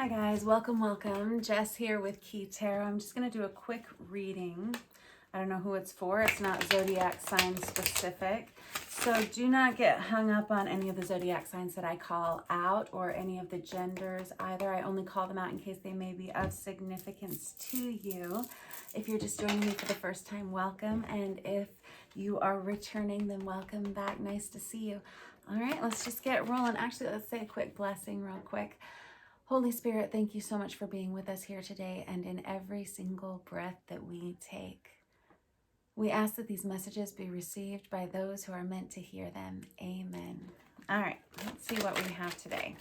Hi guys, welcome. Jess here with Key Tarot. I'm just going to do a quick reading. I don't know who it's for. It's not zodiac sign specific. So do not get hung up on any of the zodiac signs that I call out or any of the genders either. I only call them out in case they may be of significance to you. If you're just joining me for the first time, welcome. And if you are returning, then welcome back. Nice to see you. All right, let's just get rolling. Actually, let's say a quick blessing real quick. Holy Spirit, thank you so much for being with us here today and in every single breath that we take. We ask that these messages be received by those who are meant to hear them. Amen. All right, let's see what we have today.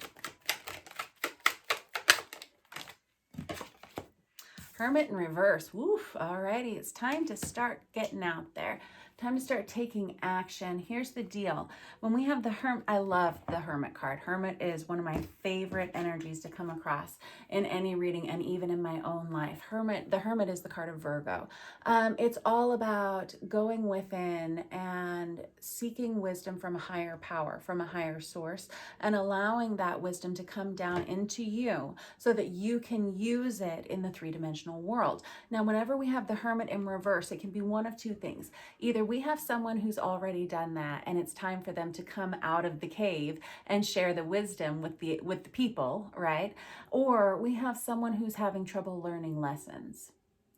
Hermit in reverse. Woof. Alrighty, it's time to start getting out there. Time to start taking action. Here's the deal. When we have the Hermit, I love the Hermit card. Hermit is one of my favorite energies to come across in any reading and even in my own life. The Hermit is the card of Virgo. It's all about going within and seeking wisdom from a higher power, from a higher source, and allowing that wisdom to come down into you so that you can use it in the three-dimensional world. Now, whenever we have the Hermit in reverse, it can be one of two things. Either we have someone who's already done that and it's time for them to come out of the cave and share the wisdom with the people, right? Or we have someone who's having trouble learning lessons.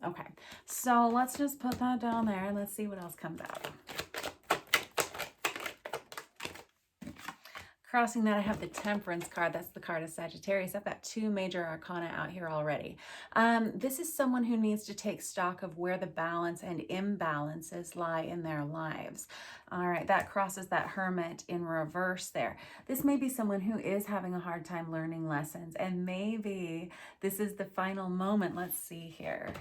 Okay, so let's just put that down there and let's see what else comes out. Crossing that, I have the Temperance card. That's the card of Sagittarius. I've got two major arcana out here already. This is someone who needs to take stock of where the balance and imbalances lie in their lives. All right, that crosses that Hermit in reverse there. This may be someone who is having a hard time learning lessons, and maybe this is the final moment. Let's see here.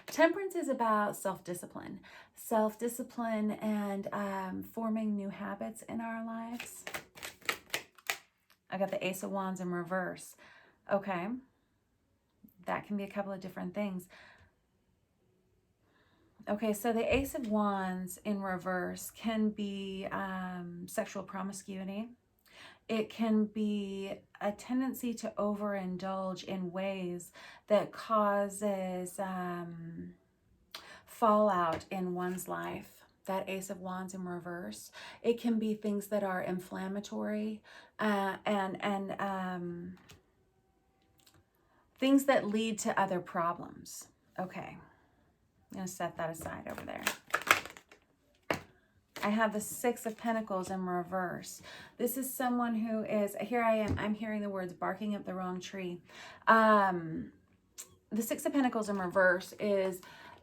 Temperance is about self-discipline and forming new habits in our lives. I got the Ace of Wands in reverse. Okay, that can be a couple of different things. Okay, so the Ace of Wands in reverse can be sexual promiscuity. It can be a tendency to overindulge in ways that causes fallout in one's life. That Ace of Wands in reverse. It can be things that are inflammatory and things that lead to other problems. Okay, I'm going to set that aside over there. I have the Six of Pentacles in reverse. This is someone who is, here I am, I'm hearing the words barking up the wrong tree. The Six of Pentacles in reverse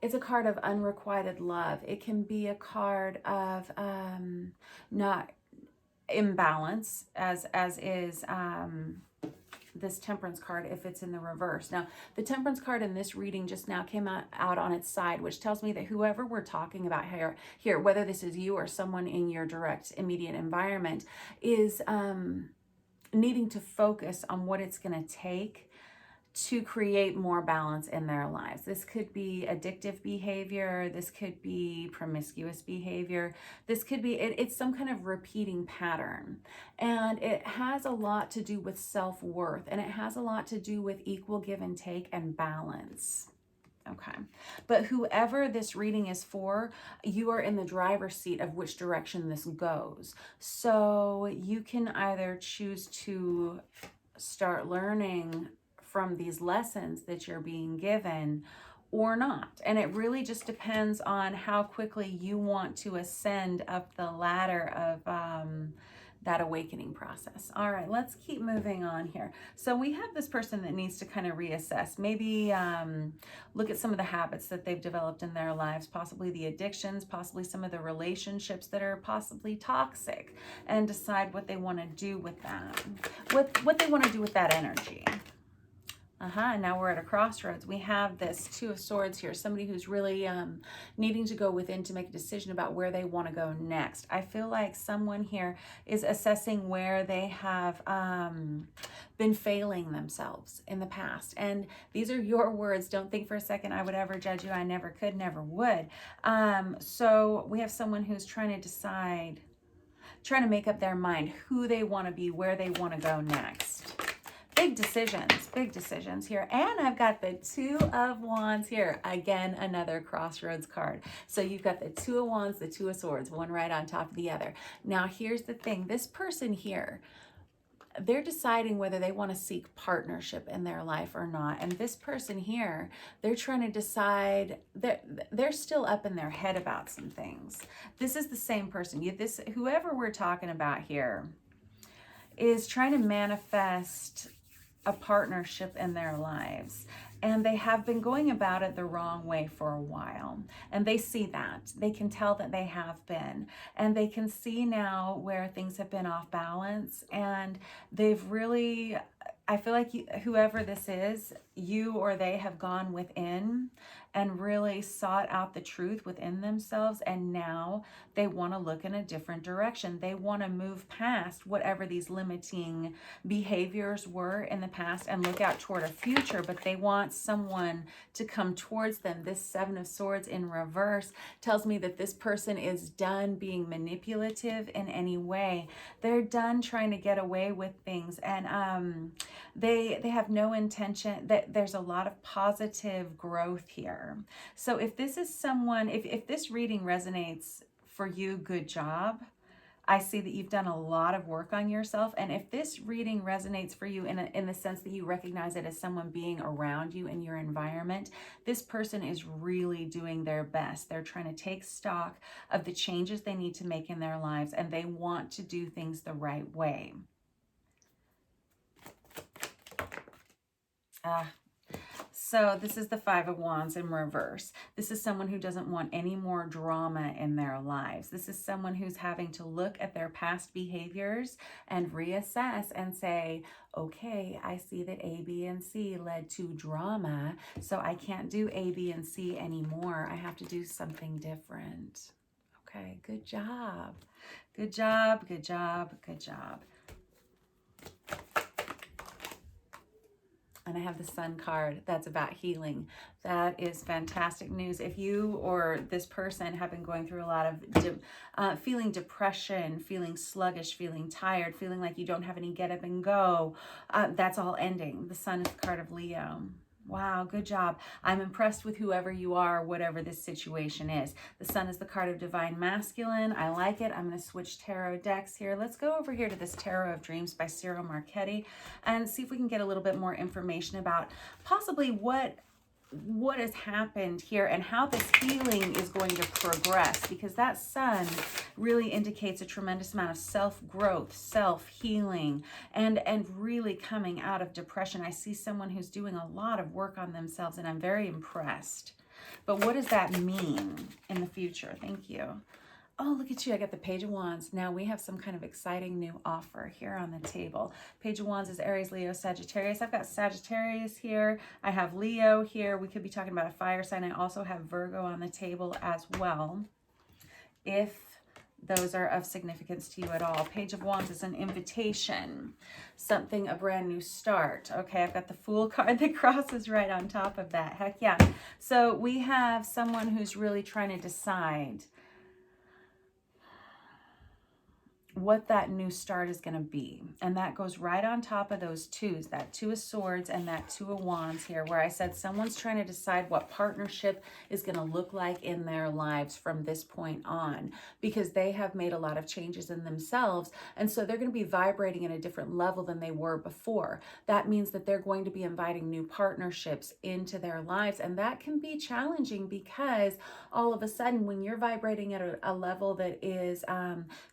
it's a card of unrequited love. It can be a card of not imbalance, as is this Temperance card if it's in the reverse. Now, the Temperance card in this reading just now came out on its side, which tells me that whoever we're talking about here, whether this is you or someone in your direct immediate environment, is needing to focus on what it's going to take to create more balance in their lives. This could be addictive behavior. This could be promiscuous behavior. This could be, it's some kind of repeating pattern. And it has a lot to do with self-worth, and it has a lot to do with equal give and take and balance. Okay, but whoever this reading is for, you are in the driver's seat of which direction this goes. So you can either choose to start learning from these lessons that you're being given or not. And it really just depends on how quickly you want to ascend up the ladder of that awakening process. All right, let's keep moving on here. So we have this person that needs to kind of reassess, maybe look at some of the habits that they've developed in their lives, possibly the addictions, possibly some of the relationships that are possibly toxic, and decide what they want to do with that, what they want to do with that energy. Now we're at a crossroads. We have this Two of Swords here, somebody who's really needing to go within to make a decision about where they want to go next. I feel like someone here is assessing where they have been failing themselves in the past. And these are your words. Don't think for a second I would ever judge you. I never could, never would. So we have someone who's trying to decide, trying to make up their mind who they want to be, where they want to go next. big decisions here. And I've got the Two of Wands here. Again, another crossroads card. So you've got the Two of Wands, the Two of Swords, one right on top of the other. Now, here's the thing. This person here, they're deciding whether they want to seek partnership in their life or not. And this person here, they're trying to decide, they're still up in their head about some things. This is the same person. Whoever we're talking about here is trying to manifest a partnership in their lives. And they have been going about it the wrong way for a while. And they see that. They can tell that they have been. And they can see now where things have been off balance. And they've really, I feel like whoever this is, you or they have gone within and really sought out the truth within themselves. And now they want to look in a different direction. They want to move past whatever these limiting behaviors were in the past and look out toward a future. But they want someone to come towards them. This Seven of Swords in reverse tells me that this person is done being manipulative in any way. They're done trying to get away with things. And they have no intention. That there's a lot of positive growth here. So if this is someone, if this reading resonates for you, good job. I see that you've done a lot of work on yourself. And if this reading resonates for you in the sense that you recognize it as someone being around you in your environment, this person is really doing their best. They're trying to take stock of the changes they need to make in their lives, and they want to do things the right way. So this is the Five of Wands in reverse. This is someone who doesn't want any more drama in their lives. This is someone who's having to look at their past behaviors and reassess and say, okay, I see that A, B, and C led to drama, so I can't do A, B, and C anymore. I have to do something different. Okay, good job. Good job, good job, good job. And I have the Sun card. That's about healing. That is fantastic news. If you or this person have been going through a lot of feeling depression, feeling sluggish, feeling tired, feeling like you don't have any get up and go, that's all ending. The Sun is the card of Leo. Wow, good job. I'm impressed with whoever you are, whatever this situation is. The Sun is the card of Divine Masculine. I like it. I'm going to switch tarot decks here. Let's go over here to this Tarot of Dreams by Cyril Marchetti and see if we can get a little bit more information about possibly what has happened here and how this healing is going to progress, because that Sun really indicates a tremendous amount of self-growth, self-healing, and really coming out of depression. I see someone who's doing a lot of work on themselves, and I'm very impressed. But what does that mean in the future? Thank you. Oh, look at you. I got the Page of Wands. Now we have some kind of exciting new offer here on the table. Page of Wands is Aries, Leo, Sagittarius. I've got Sagittarius here. I have Leo here. We could be talking about a fire sign. I also have Virgo on the table as well, if those are of significance to you at all. Page of Wands is an invitation, something, a brand new start. Okay, I've got the Fool card that crosses right on top of that. Heck yeah. So we have someone who's really trying to decide what that new start is going to be. And that goes right on top of those twos, that Two of Swords and that Two of Wands here, where I said someone's trying to decide what partnership is going to look like in their lives from this point on, because they have made a lot of changes in themselves. And so they're going to be vibrating at a different level than they were before. That means that they're going to be inviting new partnerships into their lives. And that can be challenging, because all of a sudden, when you're vibrating at a level that is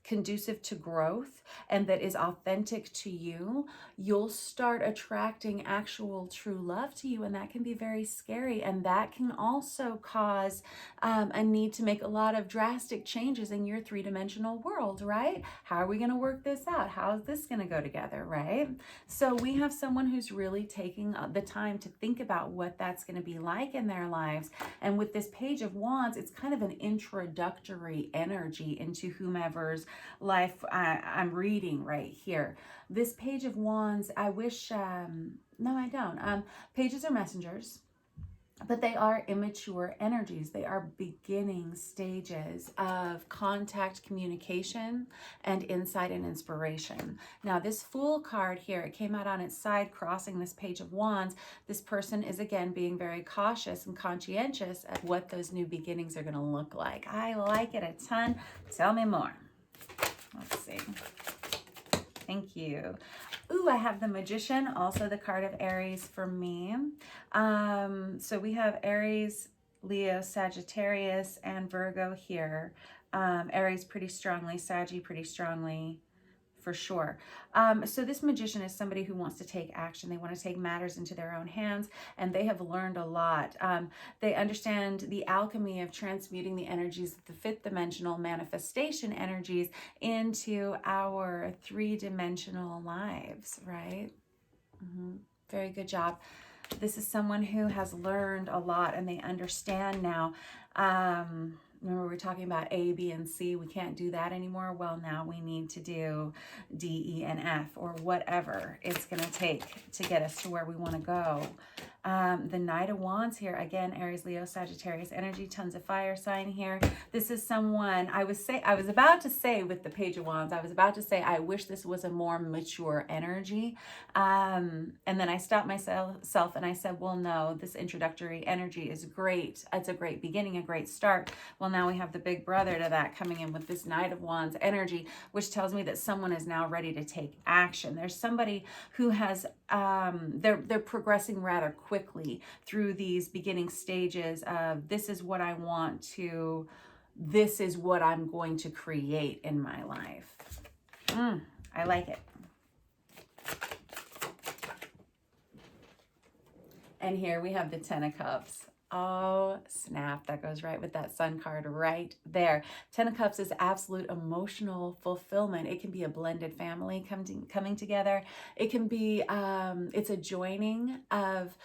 conducive to growth and that is authentic to you, you'll start attracting actual true love to you, and that can be very scary. And that can also cause a need to make a lot of drastic changes in your three-dimensional world, right? How are we going to work this out? How is this going to go together, right? So we have someone who's really taking the time to think about what that's going to be like in their lives. And with this Page of Wands, it's kind of an introductory energy into whomever's life I'm reading right here. This Page of Wands, I wish, no, I don't. Pages are messengers. But they are immature energies. They are beginning stages of contact, communication, and insight and inspiration. Now, this Fool card here, it came out on its side, crossing this Page of Wands. This person is, again, being very cautious and conscientious at what those new beginnings are going to look like. I like it a ton. Tell me more. Let's see. Thank you. Ooh, I have the Magician, also the card of Aries for me. So we have Aries, Leo, Sagittarius, and Virgo here. Aries pretty strongly, Saggy pretty strongly, for sure. So this Magician is somebody who wants to take action. They want to take matters into their own hands, and they have learned a lot. They understand the alchemy of transmuting the energies of the fifth dimensional manifestation energies into our three-dimensional lives, right? Very good job. This is someone who has learned a lot, and they understand now. Remember, we were talking about A, B, and C. We can't do that anymore. Well, now we need to do D, E, and F, or whatever it's going to take to get us to where we want to go. The Knight of Wands here, again, Aries, Leo, Sagittarius energy, tons of fire sign here. This is someone, I was about to say with the Page of Wands, I was about to say, I wish this was a more mature energy. And then I stopped myself and I said, well, no, this introductory energy is great. It's a great beginning, a great start. Well, now we have the big brother to that coming in with this Knight of Wands energy, which tells me that someone is now ready to take action. There's somebody who has, they're progressing rather quickly through these beginning stages of this is what I want to, this is what I'm going to create in my life. I like it. And here we have the Ten of Cups. Oh, snap. That goes right with that Sun card right there. Ten of Cups is absolute emotional fulfillment. It can be a blended family coming together. It can be, it's a joining of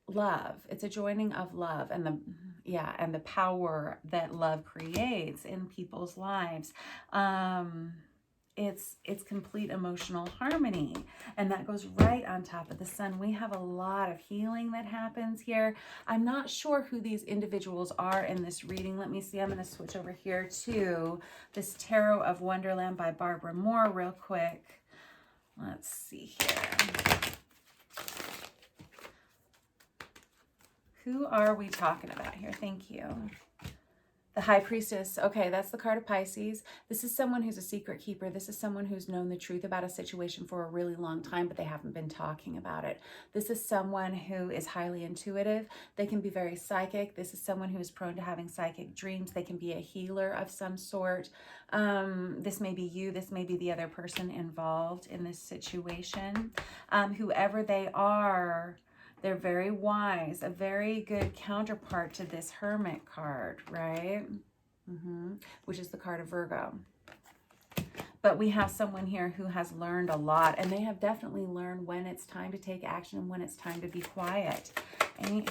love. It's a joining of love and the power that love creates in people's lives. It's complete emotional harmony, and that goes right on top of the Sun. We have a lot of healing that happens here. I'm not sure who these individuals are in this reading. Let me see. I'm going to switch over here to this Tarot of Wonderland by Barbara Moore real quick. Let's see here. Who are we talking about here? Thank you. The High Priestess. Okay, that's the card of Pisces. This is someone who's a secret keeper. This is someone who's known the truth about a situation for a really long time, but they haven't been talking about it. This is someone who is highly intuitive. They can be very psychic. This is someone who is prone to having psychic dreams. They can be a healer of some sort. This may be you. This may be the other person involved in this situation. Whoever they are, they're very wise, a very good counterpart to this Hermit card, right? Which is the card of Virgo. But we have someone here who has learned a lot, and they have definitely learned when it's time to take action and when it's time to be quiet. And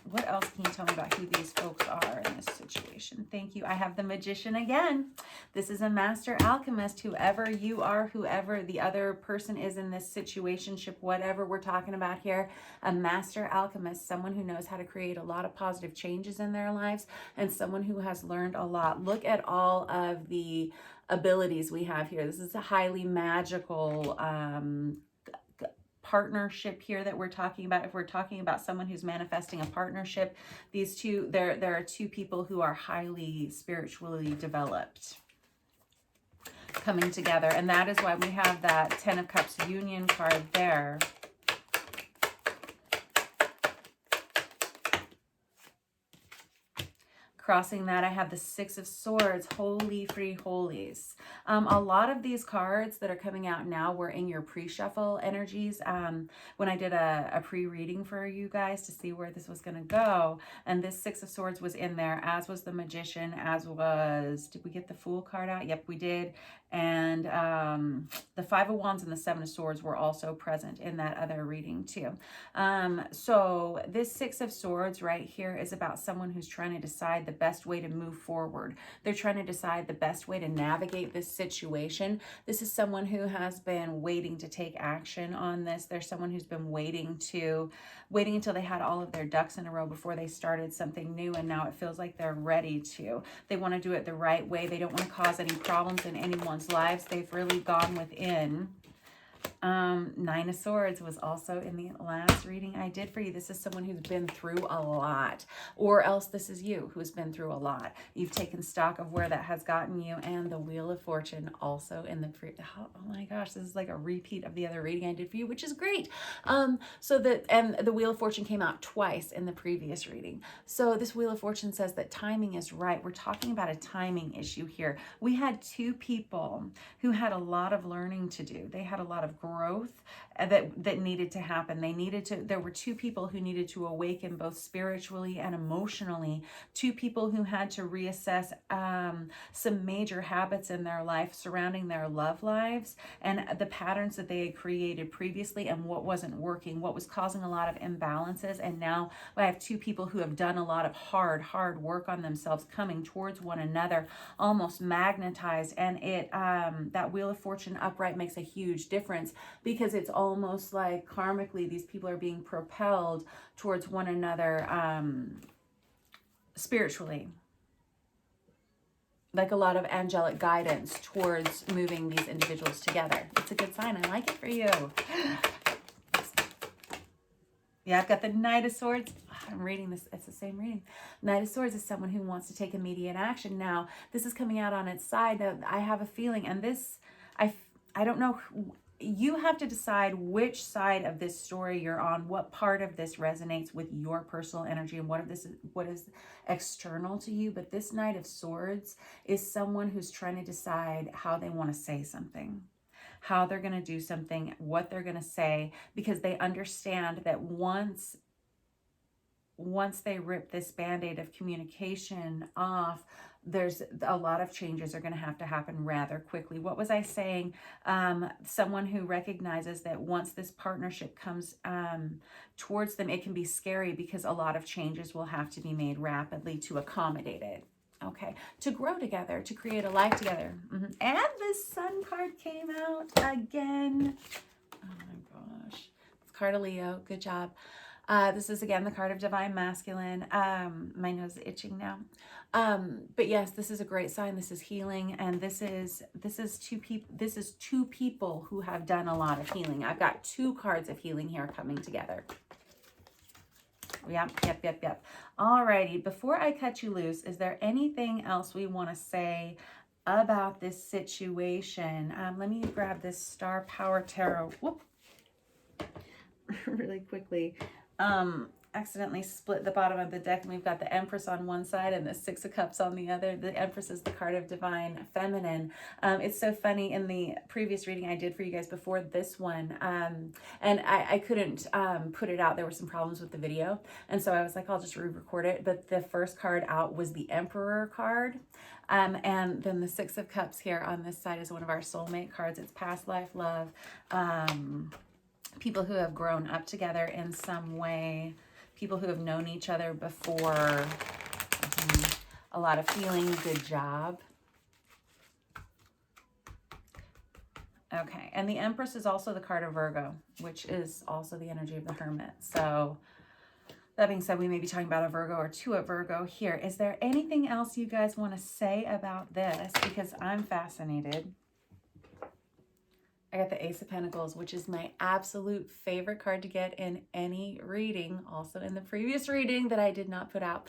what else can you tell me about who these folks are in this situation? Thank you. I have the Magician again. This is a master alchemist, whoever you are, whoever the other person is in this situationship, whatever we're talking about here, a master alchemist, someone who knows how to create a lot of positive changes in their lives, and someone who has learned a lot. Look at all of the abilities we have here. This is a highly magical partnership here that we're talking about. If we're talking about someone who's manifesting a partnership, these two, there are two people who are highly spiritually developed coming together, and that is why we have that Ten of Cups union card there. Crossing that, I have the Six of Swords, Holy Free Holies. A lot of these cards that are coming out now were in your pre-shuffle energies when I did a pre-reading for you guys to see where this was going to go. And this Six of Swords was in there, as was the Magician, as was, did we get the Fool card out? Yep, we did. And the Five of Wands and the Seven of Swords were also present in that other reading too. So this Six of Swords right here is about someone who's trying to decide the best way to move forward. They're trying to decide the best way to navigate this situation. This is someone who has been waiting to take action on this. There's someone who's been waiting until they had all of their ducks in a row before they started something new, and now it feels like they're ready to. They want to do it the right way. They don't want to cause any problems in anyone's lives. They've really gone within. Nine of Swords was also in the last reading I did for you. This is someone who's been through a lot, or else this is you who's been through a lot. You've taken stock of where that has gotten you, and the Wheel of Fortune also in the oh my gosh, this is like a repeat of the other reading I did for you, which is great. And the Wheel of Fortune came out twice in the previous reading. So this Wheel of Fortune says that timing is right. We're talking about a timing issue here. We had two people who had a lot of learning to do. They had a lot of growth that needed to happen. There were two people who needed to awaken both spiritually and emotionally. Two people who had to reassess some major habits in their life surrounding their love lives and the patterns that they had created previously and what wasn't working, what was causing a lot of imbalances. And now I have two people who have done a lot of hard work on themselves, coming towards one another, almost magnetized. And that Wheel of Fortune upright makes a huge difference, because it's almost like karmically these people are being propelled towards one another spiritually, like a lot of angelic guidance towards moving these individuals together. It's a good sign. I like it for you. Yeah, I've got the Knight of Swords. I'm reading this. It's the same reading. Knight of Swords is someone who wants to take immediate action. Now, this is coming out on its side. I have a feeling, and this, I don't know. You have to decide which side of this story you're on, what part of this resonates with your personal energy, and what is external to you. But this Knight of Swords is someone who's trying to decide how they want to say something, how they're going to do something, what they're going to say, because they understand that once they rip this band-aid of communication off, there's a lot of changes are going to happen rather quickly. What was I saying? Someone who recognizes that once this partnership comes towards them, it can be scary because a lot of changes will have to be made rapidly to accommodate it. Okay, to grow together, to create a life together. And the Sun card came out again. Oh my gosh. It's card of Leo. Good job. This is again the card of Divine Masculine. My nose is itching now. But yes, this is a great sign. This is healing, and this is two people who have done a lot of healing. I've got two cards of healing here coming together. Yep. Alrighty, before I cut you loose, is there anything else we want to say about this situation? Let me grab this Star Power Tarot. Whoop. Really quickly. Accidentally split the bottom of the deck, and we've got the Empress on one side and the Six of Cups on the other. The Empress is the card of Divine Feminine. It's so funny, in the previous reading I did for you guys before this one, and I couldn't put it out. There were some problems with the video, and so I was like, I'll just re-record it. But the first card out was the Emperor card, and then the Six of Cups here on this side is one of our soulmate cards. It's past life love, people who have grown up together in some way, people who have known each other before, a lot of healing. Good job. Okay, and the Empress is also the card of Virgo, which is also the energy of the Hermit. So that being said, we may be talking about a Virgo or two at Virgo here. Is there anything else you guys want to say about this? Because I'm fascinated. I got the Ace of Pentacles, which is my absolute favorite card to get in any reading, also in the previous reading that I did not put out.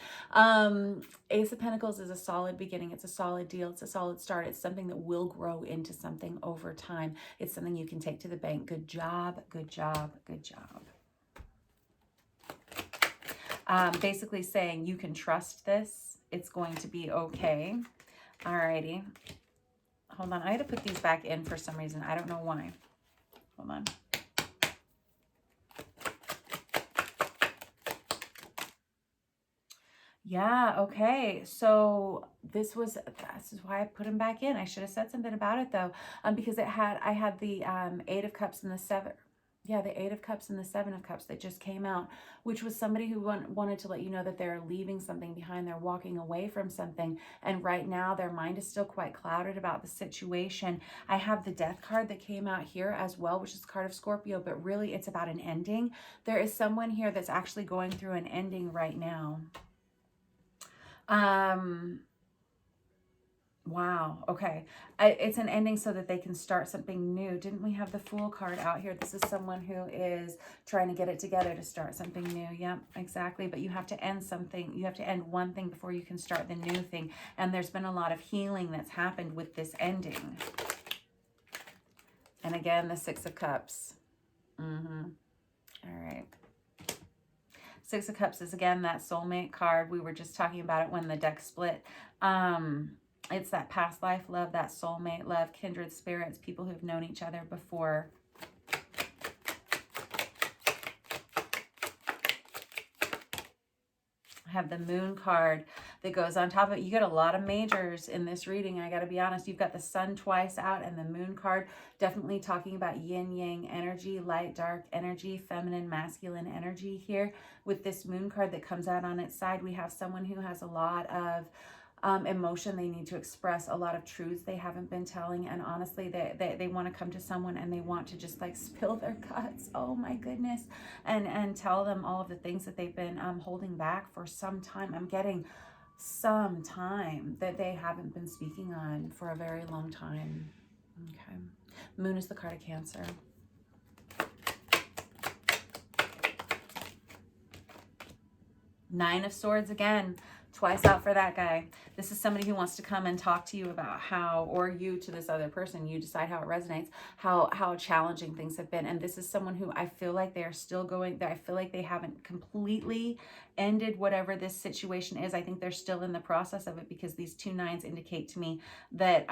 Ace of Pentacles is a solid beginning. It's a solid deal. It's a solid start. It's something that will grow into something over time. It's something you can take to the bank. Good job, good job, good job. Basically saying you can trust this. It's going to be okay. Alrighty. Hold on, I had to put these back in for some reason. I don't know why. Hold on. Yeah, okay. So this is why I put him back in. I should have said something about it though. Because I had the 8 of Cups and the 7. Yeah, the 8 of Cups and the 7 of Cups that just came out, which was somebody who wanted to let you know that they're leaving something behind. They're walking away from something. And right now their mind is still quite clouded about the situation. I have the Death card that came out here as well, which is a card of Scorpio, but really it's about an ending. There is someone here that's actually going through an ending right now. Wow. Okay. It's an ending so that they can start something new. Didn't we have the Fool card out here? This is someone who is trying to get it together to start something new. Yep, exactly. But you have to end something. You have to end one thing before you can start the new thing. And there's been a lot of healing that's happened with this ending. And again, the 6 of Cups. All right. 6 of Cups is, again, that soulmate card. We were just talking about it when the deck split. It's that past life love, that soulmate love, kindred spirits, people who've known each other before. I have the Moon card that goes on top of it. You get a lot of majors in this reading. I got to be honest. You've got the Sun twice out and the Moon card. Definitely talking about yin-yang energy, light, dark energy, feminine, masculine energy here. With this Moon card that comes out on its side, we have someone who has a lot of emotion they need to express, a lot of truths they haven't been telling, and honestly they want to come to someone and they want to just like spill their guts, oh my goodness, and tell them all of the things that they've been holding back for some time. I'm getting some time that they haven't been speaking on for a very long time. Okay. Moon is the card of Cancer. Nine of Swords again. Twice out for that guy. This is somebody who wants to come and talk to you about how, or you to this other person, you decide how it resonates, how challenging things have been. And this is someone who I feel like they are still going there. I feel like they haven't completely ended whatever this situation is. I think they're still in the process of it, because these 2 9s indicate to me that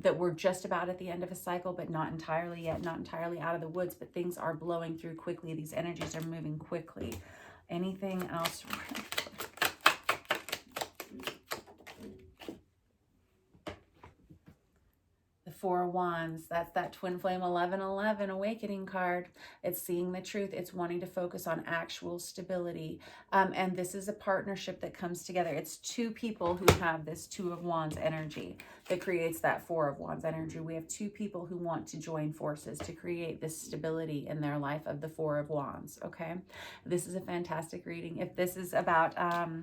that we're just about at the end of a cycle, but not entirely yet, not entirely out of the woods, but things are blowing through quickly. These energies are moving quickly. Anything else? The 4 of Wands, that's that twin flame 1111 awakening card. It's seeing the truth. It's wanting to focus on actual stability. And this is a partnership that comes together. It's 2 people who have this 2 of Wands energy that creates that 4 of Wands energy. We have 2 people who want to join forces to create this stability in their life of the 4 of Wands. Okay. This is a fantastic reading. If this is about,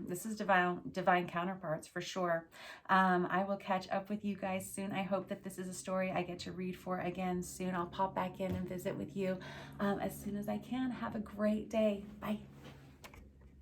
this is divine counterparts for sure. I will catch up with you guys soon. I hope that this is a story I get to read for again soon. I'll pop back in and visit with you as soon as I can. Have a great day. Bye.